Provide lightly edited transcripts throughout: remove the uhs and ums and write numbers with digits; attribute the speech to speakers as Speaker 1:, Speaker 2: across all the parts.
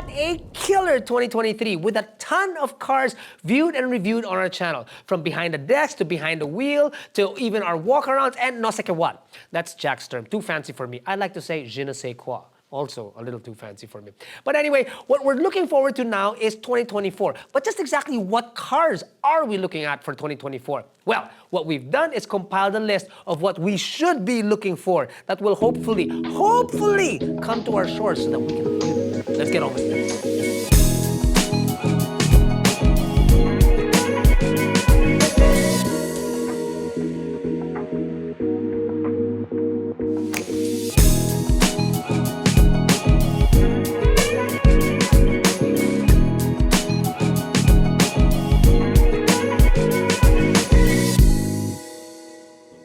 Speaker 1: had a killer 2023 with a ton of cars viewed and reviewed on our channel. From behind the desk to behind the wheel to even our walk-arounds and no sé qué what. That's Jack's term, too fancy for me. I like to say je ne sais quoi. Also a little too fancy for me. But anyway, what we're looking forward to now is 2024. But just exactly what cars are we looking at for 2024? Well, what we've done is compiled a list of what we should be looking for that will hopefully come to our shores so that we can review them. Let's get on with this.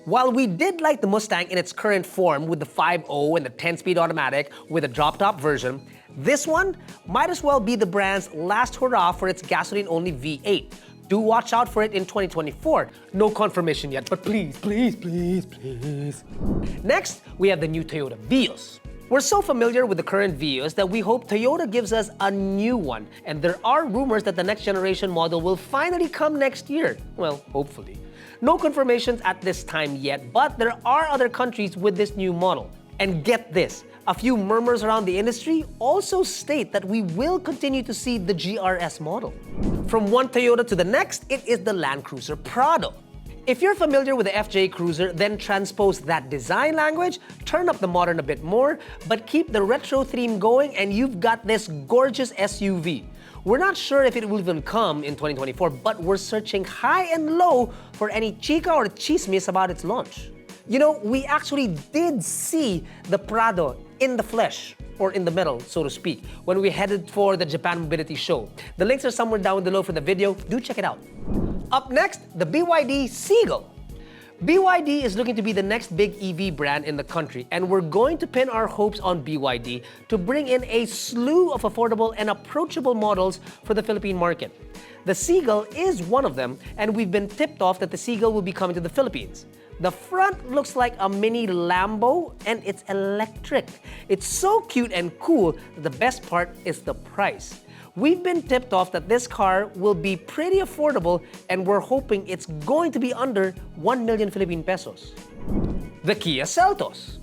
Speaker 1: While we did like the Mustang in its current form with the 5.0 and the 10-speed automatic with a drop-top version, this one might as well be the brand's last hurrah for its gasoline-only V8. Do watch out for it in 2024. No confirmation yet, but please. Next, we have the new Toyota Vios. We're so familiar with the current Vios that we hope Toyota gives us a new one, and there are rumors that the next generation model will finally come next year. Well, hopefully. No confirmations at this time yet, but there are other countries with this new model. And get this, a few murmurs around the industry also state that we will continue to see the GRS model. From one Toyota to the next, it is the Land Cruiser Prado. If you're familiar with the FJ Cruiser, then transpose that design language, turn up the modern a bit more, but keep the retro theme going and you've got this gorgeous SUV. We're not sure if it will even come in 2024, but we're searching high and low for any chica or chismis about its launch. You know, we actually did see the Prado in the flesh, or in the metal, so to speak, when we headed for the Japan Mobility Show. The links are somewhere down below for the video. Do check it out. Up next, the BYD Seagull. BYD is looking to be the next big EV brand in the country, and we're going to pin our hopes on BYD to bring in a slew of affordable and approachable models for the Philippine market. The Seagull is one of them, and we've been tipped off that the Seagull will be coming to the Philippines. The front looks like a mini Lambo, and it's electric. It's so cute and cool that the best part is the price. We've been tipped off that this car will be pretty affordable, and we're hoping it's going to be under 1 million Philippine pesos. The Kia Seltos.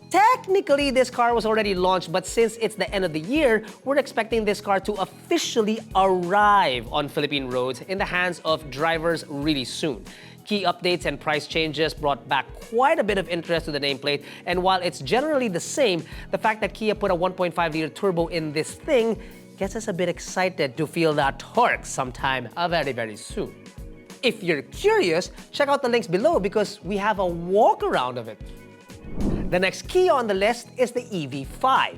Speaker 1: Technically, this car was already launched, but since it's the end of the year, we're expecting this car to officially arrive on Philippine roads in the hands of drivers really soon. Key updates and price changes brought back quite a bit of interest to the nameplate, and while it's generally the same, the fact that Kia put a 1.5-liter turbo in this thing gets us a bit excited to feel that torque sometime very soon. If you're curious, check out the links below because we have a walk around of it. The next Kia on the list is the EV5.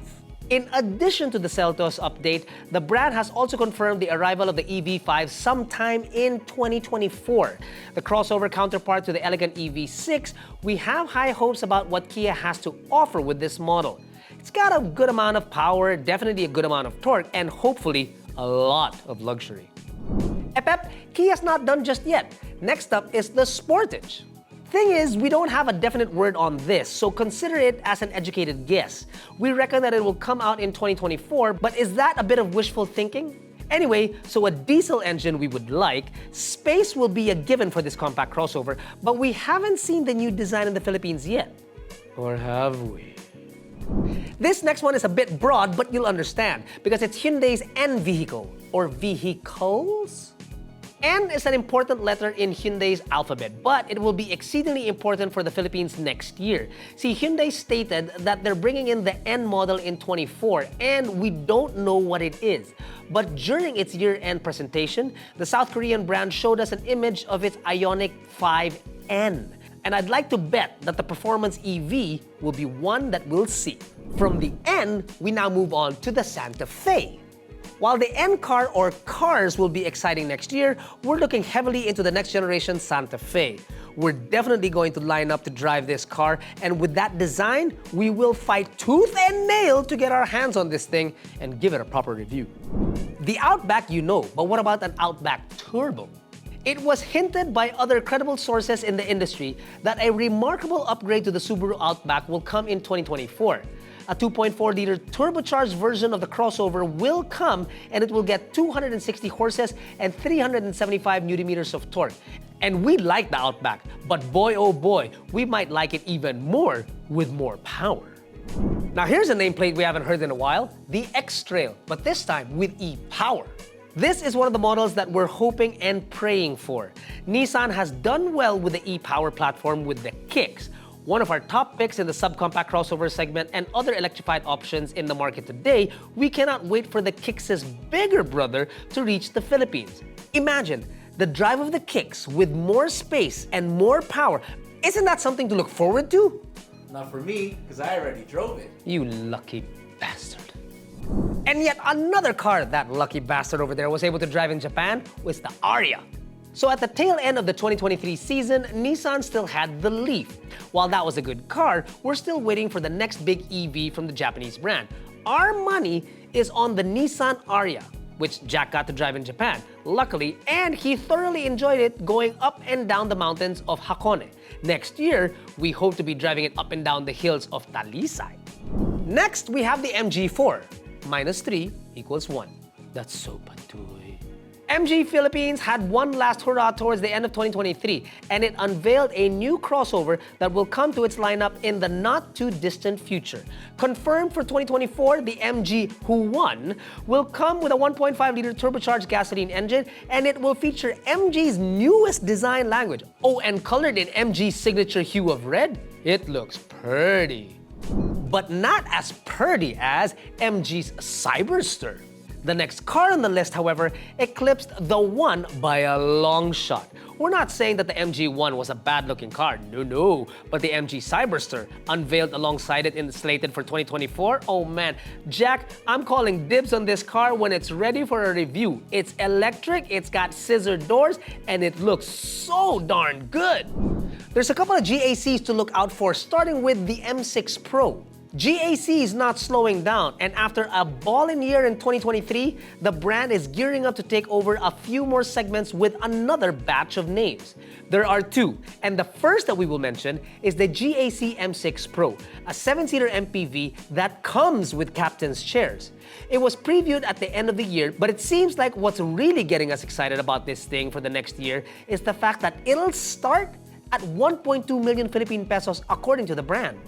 Speaker 1: In addition to the Seltos update, the brand has also confirmed the arrival of the EV5 sometime in 2024. The crossover counterpart to the elegant EV6, we have high hopes about what Kia has to offer with this model. It's got a good amount of power, definitely a good amount of torque, and hopefully a lot of luxury. Kia's not done just yet. Next up is the Sportage. Thing is, we don't have a definite word on this, so consider it as an educated guess. We reckon that it will come out in 2024, but is that a bit of wishful thinking? Anyway, so a diesel engine we would like, space will be a given for this compact crossover, but we haven't seen the new design in the Philippines yet. Or have we? This next one is a bit broad, but you'll understand, because it's Hyundai's N Vehicle, or vehicles? N is an important letter in Hyundai's alphabet, but it will be exceedingly important for the Philippines next year. See, Hyundai stated that they're bringing in the N model in 24, and we don't know what it is. But during its year-end presentation, the South Korean brand showed us an image of its Ioniq 5N. And I'd like to bet that the performance EV will be one that we'll see. From the N, we now move on to the Santa Fe. While the N car or cars will be exciting next year, we're looking heavily into the next generation Santa Fe. We're definitely going to line up to drive this car, and with that design, we will fight tooth and nail to get our hands on this thing and give it a proper review. The Outback you know, but what about an Outback Turbo? It was hinted by other credible sources in the industry that a remarkable upgrade to the Subaru Outback will come in 2024. A 2.4-liter turbocharged version of the crossover will come, and it will get 260 horses and 375 Nm of torque. And we like the Outback, but boy oh boy, we might like it even more with more power. Now here's a nameplate we haven't heard in a while, the X-Trail, but this time with e-Power. This is one of the models that we're hoping and praying for. Nissan has done well with the e-Power platform with the Kicks, one of our top picks in the subcompact crossover segment and other electrified options in the market today. We cannot wait for the Kicks' bigger brother to reach the Philippines. Imagine the drive of the Kicks with more space and more power. Isn't that something to look forward to?
Speaker 2: Not for me, because I already drove it.
Speaker 1: You lucky bastard. And yet another car that lucky bastard over there was able to drive in Japan was the Ariya. So at the tail end of the 2023 season, Nissan still had the Leaf. While that was a good car, we're still waiting for the next big EV from the Japanese brand. Our money is on the Nissan Ariya, which Jack got to drive in Japan, luckily, and he thoroughly enjoyed it going up and down the mountains of Hakone. Next year, we hope to be driving it up and down the hills of Talisay. Next, we have the MG4. -3 = 1. That's so patoy. MG Philippines had one last hurrah towards the end of 2023, and it unveiled a new crossover that will come to its lineup in the not-too-distant future. Confirmed for 2024, the MG Who will come with a 1.5-liter turbocharged gasoline engine, and it will feature MG's newest design language. Oh, and colored in MG's signature hue of red. It looks pretty. But not as pretty as MG's Cyberster. The next car on the list, however, eclipsed the One by a long shot. We're not saying that the MG1 was a bad-looking car, no, but the MG Cyberster, unveiled alongside it in the slated for 2024, oh man, Jack, I'm calling dibs on this car when it's ready for a review. It's electric, it's got scissor doors, and it looks so darn good. There's a couple of GACs to look out for, starting with the M6 Pro. GAC is not slowing down, and after a ballin' year in 2023, the brand is gearing up to take over a few more segments with another batch of names. There are two, and the first that we will mention is the GAC M6 Pro, a 7-seater MPV that comes with captain's chairs. It was previewed at the end of the year, but it seems like what's really getting us excited about this thing for the next year is the fact that it'll start at 1.2 million Philippine pesos according to the brand.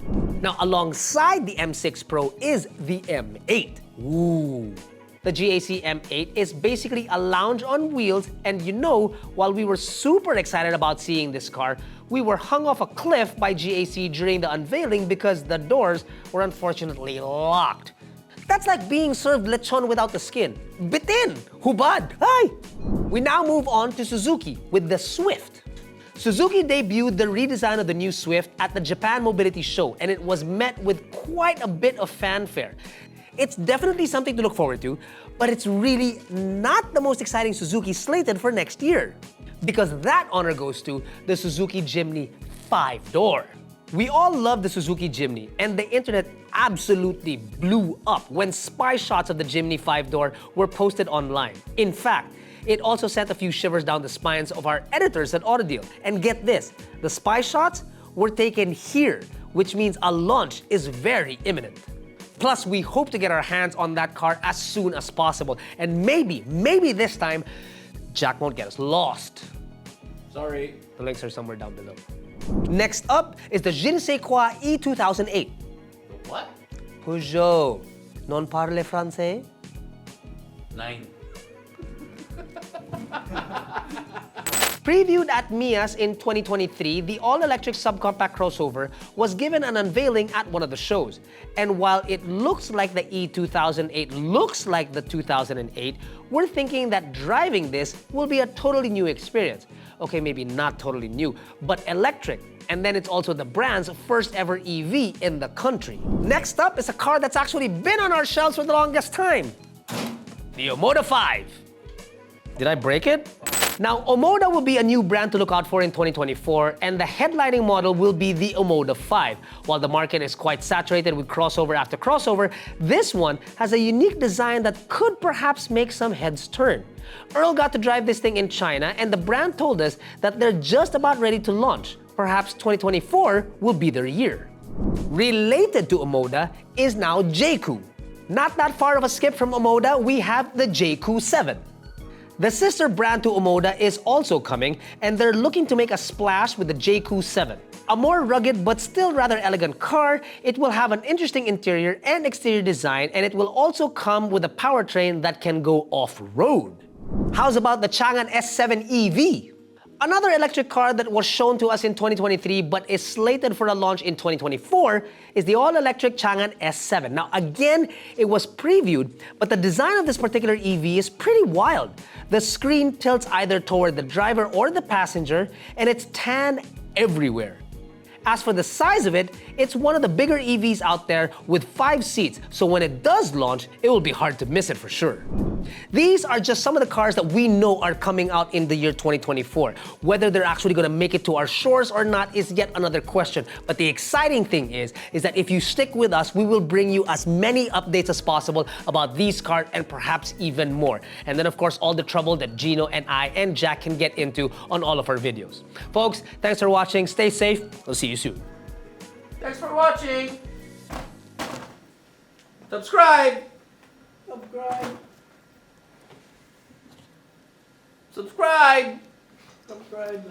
Speaker 1: Now, alongside the M6 Pro is the M8. Ooh. The GAC M8 is basically a lounge on wheels, and you know, while we were super excited about seeing this car, we were hung off a cliff by GAC during the unveiling because the doors were unfortunately locked. That's like being served lechon without the skin. Bitin! Hubad! Hi! We now move on to Suzuki with the Swift. Suzuki debuted the redesign of the new Swift at the Japan Mobility Show, and it was met with quite a bit of fanfare. It's definitely something to look forward to, but it's really not the most exciting Suzuki slated for next year. Because that honor goes to the Suzuki Jimny 5-door. We all love the Suzuki Jimny, and the internet absolutely blew up when spy shots of the Jimny 5-door were posted online. In fact, it also sent a few shivers down the spines of our editors at AutoDeal. And get this, the spy shots were taken here, which means a launch is very imminent. Plus, we hope to get our hands on that car as soon as possible. And maybe this time, Jack won't get us lost.
Speaker 2: Sorry.
Speaker 1: The links are somewhere down below. Next up is the Je ne sais quoi E2008.
Speaker 2: The what?
Speaker 1: Peugeot. Non parle français?
Speaker 2: 9.
Speaker 1: Previewed at MIAS in 2023, the all-electric subcompact crossover was given an unveiling at one of the shows. And while it looks like the E2008 looks like the 2008, we're thinking that driving this will be a totally new experience. Okay, maybe not totally new, but electric. And then it's also the brand's first ever EV in the country. Next up is a car that's actually been on our shelves for the longest time. The Omoda 5. Did I break it? Now, Omoda will be a new brand to look out for in 2024, and the headlining model will be the Omoda 5. While the market is quite saturated with crossover after crossover, this one has a unique design that could perhaps make some heads turn. Earl got to drive this thing in China, and the brand told us that they're just about ready to launch. Perhaps 2024 will be their year. Related to Omoda is now Jaecoo. Not that far of a skip from Omoda, we have the Jaecoo 7. The sister brand to Omoda is also coming, and they're looking to make a splash with the Jaecoo 7. A more rugged but still rather elegant car, it will have an interesting interior and exterior design, and it will also come with a powertrain that can go off-road. How's about the Changan S7 EV? Another electric car that was shown to us in 2023 but is slated for a launch in 2024 is the all-electric Changan S7. Now again, it was previewed, but the design of this particular EV is pretty wild. The screen tilts either toward the driver or the passenger, and it's tan everywhere. As for the size of it, it's one of the bigger EVs out there with 5 seats, so when it does launch, it will be hard to miss it for sure. These are just some of the cars that we know are coming out in the year 2024. Whether they're actually going to make it to our shores or not is yet another question. But the exciting thing is that if you stick with us, we will bring you as many updates as possible about these cars and perhaps even more. And then of course, all the trouble that Gino and I and Jack can get into on all of our videos. Folks, thanks for watching. Stay safe. We'll see you soon.
Speaker 2: Thanks for watching. Subscribe. Subscribe. Subscribe. Subscribe.